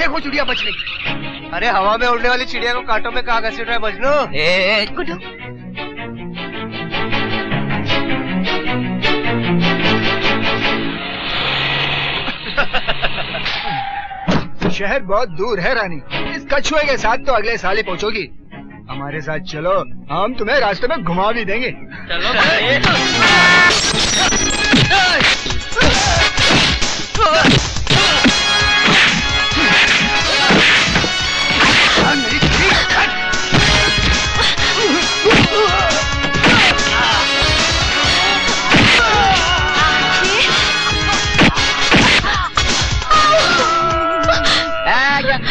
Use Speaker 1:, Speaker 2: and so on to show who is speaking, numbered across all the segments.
Speaker 1: देखो चिड़िया बच गई।
Speaker 2: अरे हवा में उड़ने वाली चिड़िया को कांटों में कहाँ घसीट रहा है मजनू?
Speaker 3: गुड्डू
Speaker 1: शहर बहुत दूर है रानी, इस कछुए के साथ तो अगले साल ही पहुंचोगी। हमारे साथ चलो, हम तुम्हें रास्ते में घुमा भी देंगे।
Speaker 2: चलो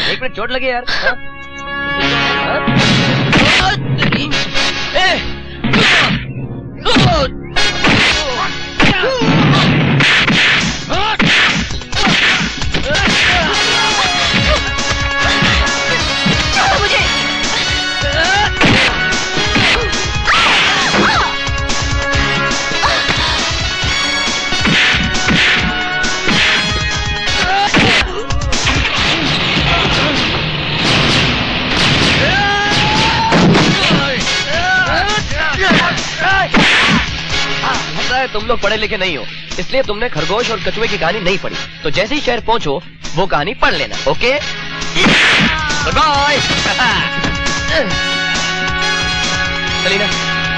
Speaker 2: एक मिनट, चोट लगी यार। तुम लोग पढ़े लिखे नहीं हो, इसलिए तुमने खरगोश और कछुए की कहानी नहीं पढ़ी। तो जैसे ही शहर पहुंचो वो कहानी पढ़ लेना, ओके? बाय। सलीना,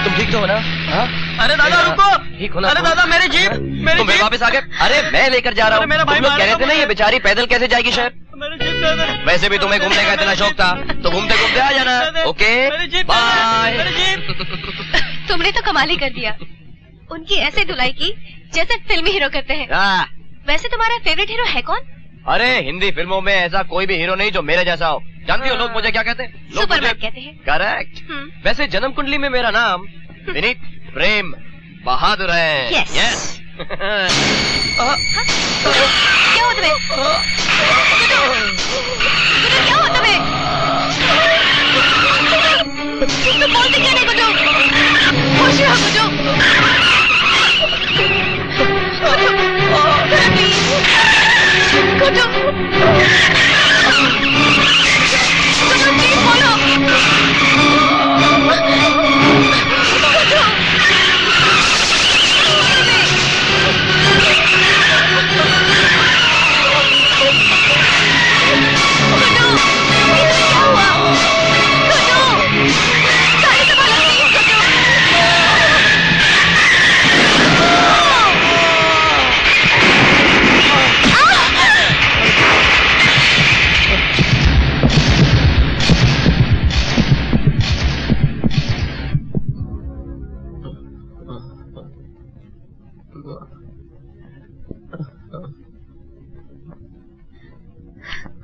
Speaker 2: तुम ठीक तो हो ना? हाँ?
Speaker 4: अरे दादा रुको।
Speaker 2: ठीक हो ना?
Speaker 4: अरे दादा मेरी जीप,
Speaker 2: तुम फिर वापस आ गए? अरे मैं लेकर जा रहा हूँ। तुम लोग कह रहे थे ना ये बेचारी पैदल कैसे जाएगी शहर? वैसे भी तुम्हें घूमने का इतना शौक था तो घूमते घूमते आ जाना, ओके? बाय।
Speaker 3: तुमने तो कमाल ही कर दिया, उनकी ऐसे धुलाई की जैसे फिल्मी हीरो करते हैं। वैसे तुम्हारा फेवरेट हीरो है कौन?
Speaker 2: अरे हिंदी फिल्मों में ऐसा कोई भी हीरो नहीं जो मेरे जैसा हो। जानती हो लोग मुझे क्या कहते हैं?
Speaker 3: सुपरमैन कहते हैं।
Speaker 2: करेक्ट। वैसे जन्म कुंडली में मेरा नाम विनीत प्रेम बहादुर है।
Speaker 3: यस। क्या हो तुम्हें? क्या हो तुम्हें? तुम बोलते क्या नहीं गुड्डू? खुश रहो गुड्डू। गुड्डू प्लीज बोलो।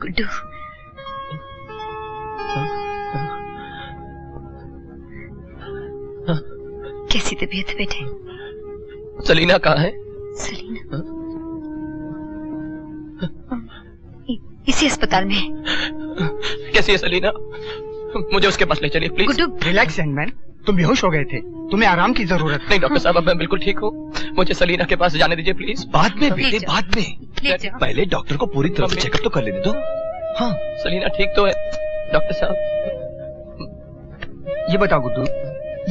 Speaker 3: गुड्डू कैसी तबीयत है बेटे?
Speaker 2: सलीना कहाँ है?
Speaker 3: सलीना इसी अस्पताल में है।
Speaker 2: कैसी है सलीना? मुझे उसके पास ले चलिए please.
Speaker 3: Guddu
Speaker 1: relax young man, तुम बेहोश हो गए थे, तुम्हें आराम की जरूरत है।
Speaker 2: नहीं डॉक्टर साहब, अब मैं बिल्कुल ठीक हूँ, मुझे सलीना के पास जाने दीजिए प्लीज।
Speaker 5: बाद में बेटे, बाद में। पहले डॉक्टर को पूरी तरह से चेकअप तो कर लेने दो। हाँ
Speaker 2: सलीना ठीक तो है डॉक्टर साहब।
Speaker 1: ये बताओ गुड्डू,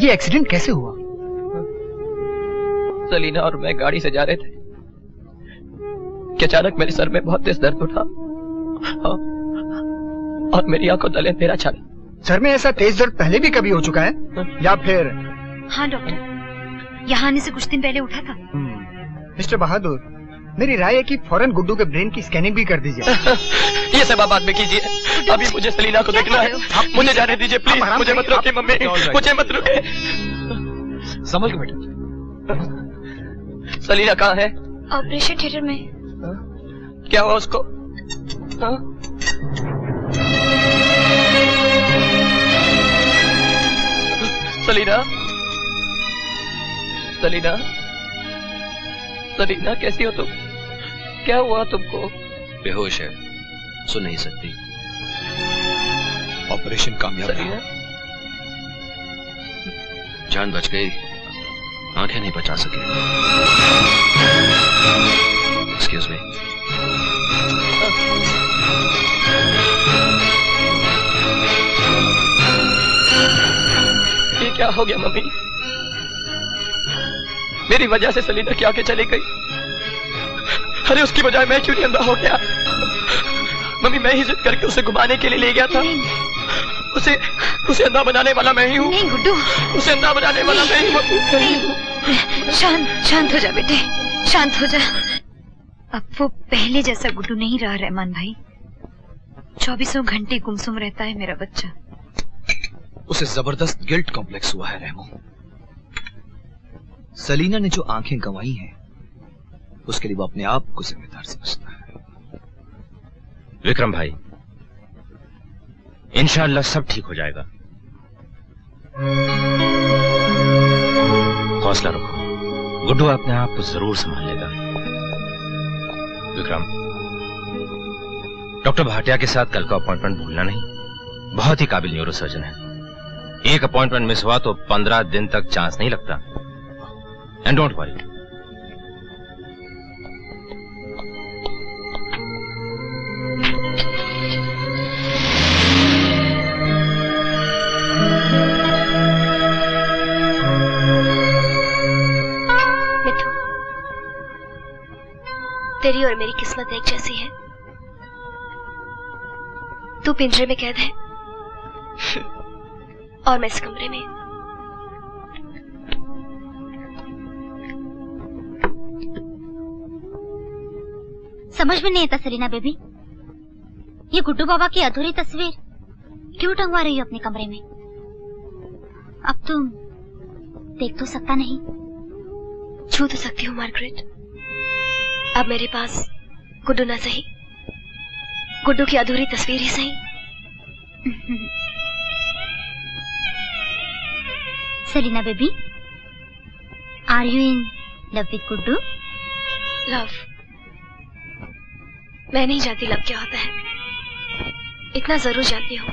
Speaker 1: ये एक्सीडेंट कैसे हुआ?
Speaker 2: सलीना और मैं गाड़ी से जा रहे थे कि अचानक मेरे सर में बहुत तेज दर्द उठा और मेरी आंखों तले अंधेरा छा गया।
Speaker 1: सर में ऐसा तेज दर्द पहले भी कभी हो चुका है या फिर?
Speaker 3: हाँ डॉक्टर, यहाँ आने से कुछ दिन पहले उठा था।
Speaker 1: मिस्टर बहादुर, मेरी राय है कि फौरन गुड्डू के ब्रेन की स्कैनिंग भी कर दीजिए।
Speaker 2: ये सब आप बाद में कीजिए, अभी मुझे सलीना को देखना है। मुझे जाने दीजिए प्लीज, मुझे मत रोकिए मम्मी, मुझे मत रोकिए।
Speaker 5: संभल के बेटा।
Speaker 2: सलीना कहाँ है?
Speaker 3: ऑपरेशन थिएटर में।
Speaker 2: क्या हुआ उसको? सलीना, सलीना, सलीना कैसी हो तुम? क्या हुआ तुमको?
Speaker 5: बेहोश है, सुन नहीं सकती। ऑपरेशन कामयाब रहा। जान बच गई, आंखें नहीं बचा सके। Excuse me.
Speaker 2: हो गया मम्मी। मेरी वजह से सलीना की आंखें चली गई। अरे उसकी बजाय मैं क्यों नहीं अंधा हो गया? मम्मी मैं ही जिद करके उसे घुमाने के लिए ले गया था। उसे अंधा बनाने वाला मैं ही हूँ।
Speaker 3: नहीं गुड्डू,
Speaker 2: उसे अंधा बनाने वाला मैं ही हूँ।
Speaker 3: शांत हो जा बेटे, शांत हो जा। अब वो पहले जैसा गुड्डू नहीं रहा रहमान भाई। 24 घंटे गुमसुम रहता है मेरा बच्चा।
Speaker 5: उसे जबरदस्त गिल्ट कॉम्प्लेक्स हुआ है रहमो। सलीना ने जो आंखें गंवाई हैं उसके लिए वो अपने आप को जिम्मेदार समझता है।
Speaker 4: विक्रम भाई, इंशाअल्लाह सब ठीक हो जाएगा। हौसला रखो, गुड्डू अपने आप को जरूर संभाल लेगा। विक्रम, डॉक्टर भाटिया के साथ कल का अपॉइंटमेंट भूलना नहीं। बहुत ही काबिल न्यूरोसर्जन है। एक अपॉइंटमेंट मिस हुआ तो 15 दिन तक चांस नहीं लगता। And don't worry.
Speaker 3: मिठू, तेरी और मेरी किस्मत एक जैसी है। तू पिंजरे में कैद है और मैं इस कमरे में।
Speaker 6: समझ में नहीं आता सलीना बेबी, ये गुड्डू बाबा की अधूरी तस्वीर क्यों टंगवा रही हो अपने कमरे में? अब तुम देख तो सकता नहीं?
Speaker 3: छू तो सकती हूँ मार्गरेट। अब मेरे पास गुड्डू ना सही, गुड्डू की अधूरी तस्वीर ही सही।
Speaker 6: Salina baby, are you in love with Guddu?
Speaker 3: Love? मैं नहीं जानती लव क्या होता है। इतना जरूर जानती हूँ,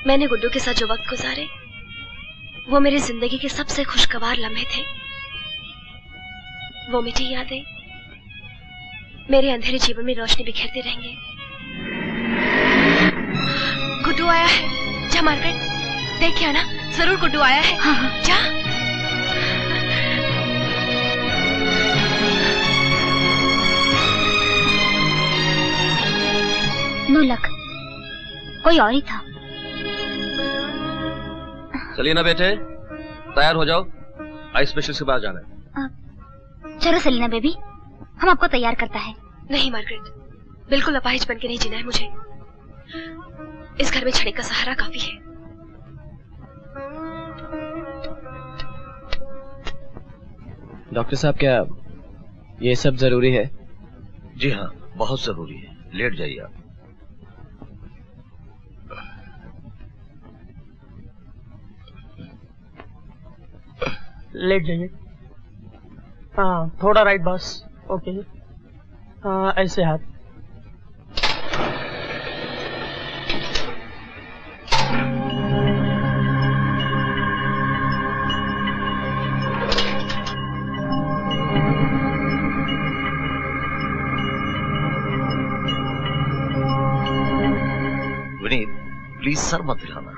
Speaker 3: मैंने गुड्डू के साथ जो वक्त गुजारे वो मेरी जिंदगी के सबसे खुशगवार लम्हे थे। वो मीठी यादें मेरे अंधेरे जीवन में रोशनी बिखेरते रहेंगे। गुड्डू आया है। जा मार्गरेट, देख क्या ना, जरूर गुड्डू आया है। हाँ। जा।
Speaker 6: नो लक, कोई और ही था।
Speaker 2: सलीना बेटे, तैयार हो जाओ, आई स्पेशलिस्ट के पास जाना है।
Speaker 6: चलो सलीना बेबी, हम आपको तैयार करता है।
Speaker 3: नहीं मार्गरेट, बिल्कुल अपाहिज बन के नहीं जीना है मुझे। इस घर में क्षणिक का सहारा काफी है।
Speaker 7: डॉक्टर साहब, क्या ये सब जरूरी है?
Speaker 2: जी हाँ, बहुत जरूरी है। लेट जाइए आप।
Speaker 8: लेट जाइए। हाँ, थोड़ा राइट बस। ओके। हाँ, ऐसे हाथ।
Speaker 2: विनीत, प्लीज सर मत हिलाना।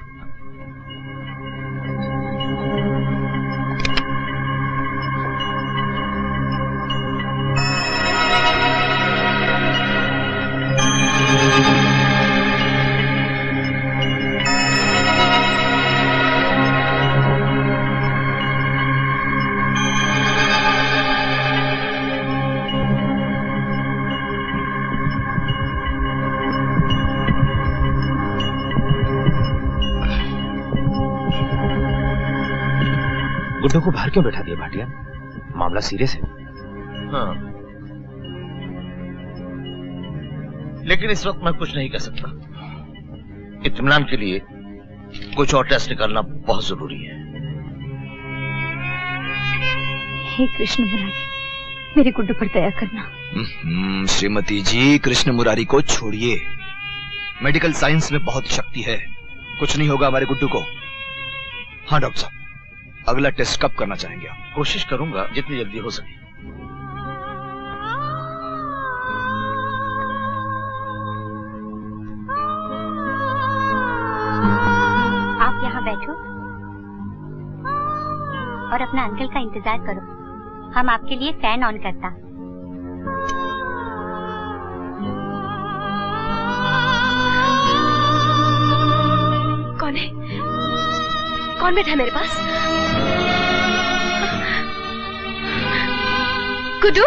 Speaker 4: गुड्डू को बाहर क्यों बैठा दिया भाटिया? मामला सीरियस है।
Speaker 2: हाँ, लेकिन इस वक्त मैं कुछ नहीं कर सकता। इत्मीनान के लिए कुछ और टेस्ट निकालना बहुत जरूरी है।
Speaker 3: हे कृष्ण मुरारी, मेरे गुड्डू पर दया करना।
Speaker 5: श्रीमती जी, कृष्ण मुरारी को छोड़िए। मेडिकल साइंस में बहुत शक्ति है, कुछ नहीं होगा हमारे गुड्डू को। हाँ डॉक्टर साहब, अगला टेस्ट कब करना चाहेंगे आप?
Speaker 2: कोशिश करूंगा जितनी जल्दी हो सके।
Speaker 6: आप यहाँ बैठो, और अपना अंकल का इंतजार करो। हम आपके लिए फैन ऑन करता।
Speaker 3: कौन है? कौन बैठा है मेरे पास? गुड्डू,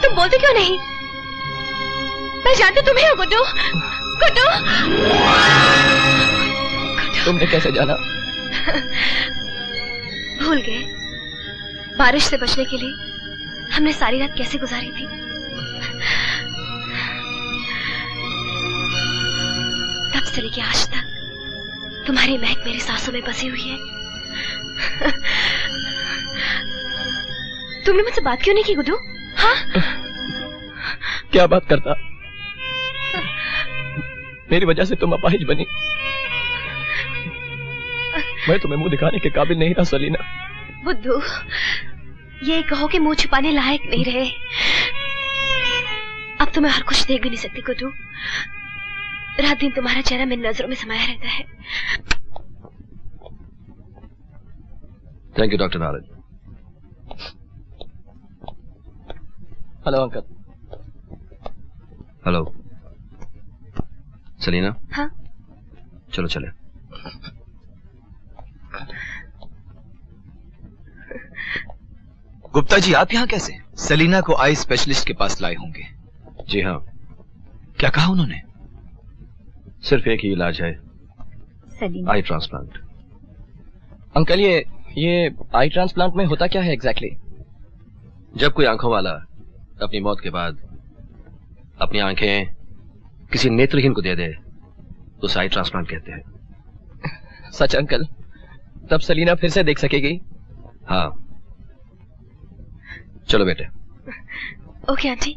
Speaker 3: तुम बोलते क्यों नहीं? मैं जानती तुम्हें हो गुड्डू। गुड्डू,
Speaker 7: तुमने कैसे जाना?
Speaker 3: भूल गए? बारिश से बचने के लिए हमने सारी रात कैसे गुजारी थी। तब से लेके आज तक तुम्हारी महक मेरी सांसों में बसी हुई है। तुमने मुझसे बात क्यों नहीं की गुड्डू? हाँ?
Speaker 7: क्या बात करता? मेरी वजह से तुम अपाहिज बनी। मैं तुम्हें मुंह दिखाने के काबिल नहीं रहा सलीना।
Speaker 3: बुद्धू, ये कहो कि मुंह छुपाने लायक नहीं रहे। अब तो मैं हर कुछ देख भी नहीं सकती गुड्डू। रात दिन तुम्हारा चेहरा मेरी नजरों में समाया रहता है।
Speaker 5: Thank you doctor Narad.
Speaker 7: Hello uncle.
Speaker 5: Hello Salina.
Speaker 3: हाँ?
Speaker 5: चलो चले। गुप्ता जी, आप यहाँ कैसे? सलीना को आई स्पेशलिस्ट के पास लाए होंगे।
Speaker 4: जी हाँ,
Speaker 5: क्या कहा उन्होंने?
Speaker 4: सिर्फ एक ही इलाज है,
Speaker 6: सलीना।
Speaker 4: आई ट्रांसप्लांट।
Speaker 7: अंकल, ये आई ट्रांसप्लांट में होता क्या है एग्जैक्टली?
Speaker 4: जब कोई आंखों वाला अपनी मौत के बाद अपनी आंखें किसी नेत्रहीन को दे दे तो उसे आई ट्रांसप्लांट कहते हैं।
Speaker 7: सच अंकल? तब सलीना फिर से देख सकेगी?
Speaker 4: हाँ, चलो बेटे।
Speaker 3: Okay aunty.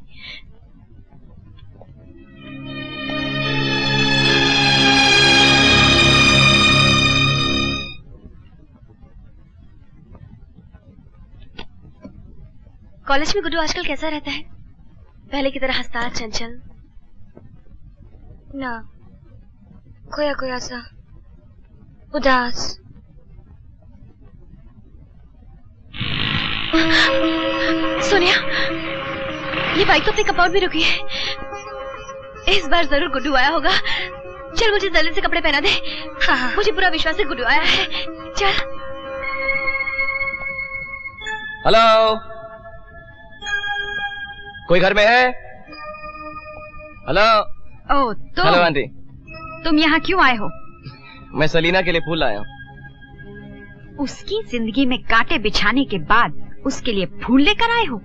Speaker 3: कॉलेज में गुड्डू आजकल कैसा रहता है? पहले की तरह हंसता, चंचल?
Speaker 6: ना, खोया खोया सा, उदास।
Speaker 3: सोनिया, ये बाइक तो अपने कंपाउंड में रुकी है। इस बार जरूर गुड्डू आया होगा। चल मुझे जल्दी से कपड़े पहना दे। हाँ, मुझे पूरा विश्वास है गुड्डू आया है। चल।
Speaker 7: हेलो, कोई घर में है? हेलो।
Speaker 6: ओह,
Speaker 7: हेलो आंटी।
Speaker 6: तुम यहाँ क्यों आए हो?
Speaker 7: मैं सलीना के लिए फूल लाया हूँ।
Speaker 6: उसकी जिंदगी में कांटे बिछाने के बाद उसके लिए फूल लेकर आए हो?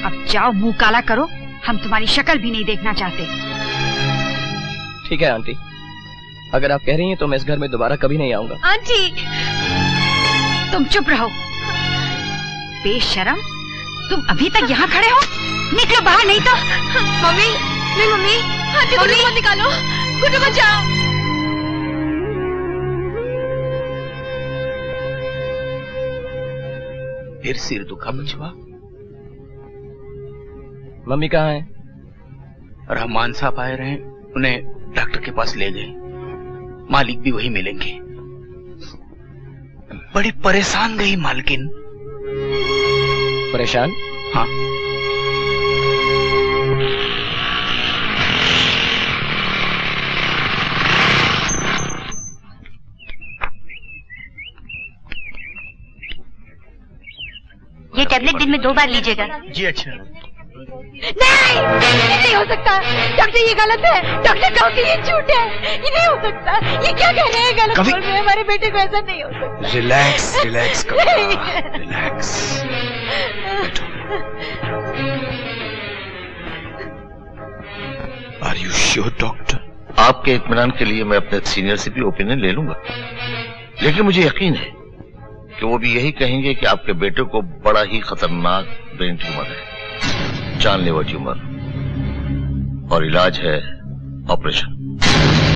Speaker 6: अब जाओ, मुंह काला करो। हम तुम्हारी शक्ल भी नहीं देखना चाहते।
Speaker 7: ठीक है आंटी, अगर आप कह रही हैं तो मैं इस घर में दोबारा कभी नहीं आऊंगा।
Speaker 3: आंटी,
Speaker 6: तुम चुप रहो। बेशरम, तुम अभी तक यहाँ खड़े हो? निकलो बाहर, नहीं तो।
Speaker 3: मम्मी, नहीं मम्मी, आंटी गुड्डू को निकालो। गुड्डू बचाओ।
Speaker 9: फिर सिर दुखा बचवा?
Speaker 7: मम्मी कहाँ है?
Speaker 9: रहमान साहब आए रहे, उन्हें डॉक्टर के पास ले गए। मालिक भी वही मिलेंगे। बड़ी परेशान गई मालकिन।
Speaker 7: परेशान?
Speaker 9: हाँ।
Speaker 6: ये टैबलेट दिन में 2 बार लीजिएगा।
Speaker 9: जी अच्छा।
Speaker 3: नहीं हो सकता डॉक्टर, ये गलत है। डॉक्टर कहो कि ये झूठ है। ये नहीं हो सकता। ये क्या कह रहे हैं? गलत बोल रहे हैं। हमारे बेटे को ऐसा नहीं हो सकता।
Speaker 5: Relax relax relax. Are you sure doctor?
Speaker 10: आपके इत्मीनान के लिए मैं अपने सीनियर से भी ओपिनियन ले लूंगा, लेकिन मुझे यकीन है कि वो भी यही कहेंगे कि आपके बेटे को बड़ा ही खतरनाक ब्रेन ट्यूमर है, जानलेवा ट्यूमर, और इलाज है ऑपरेशन।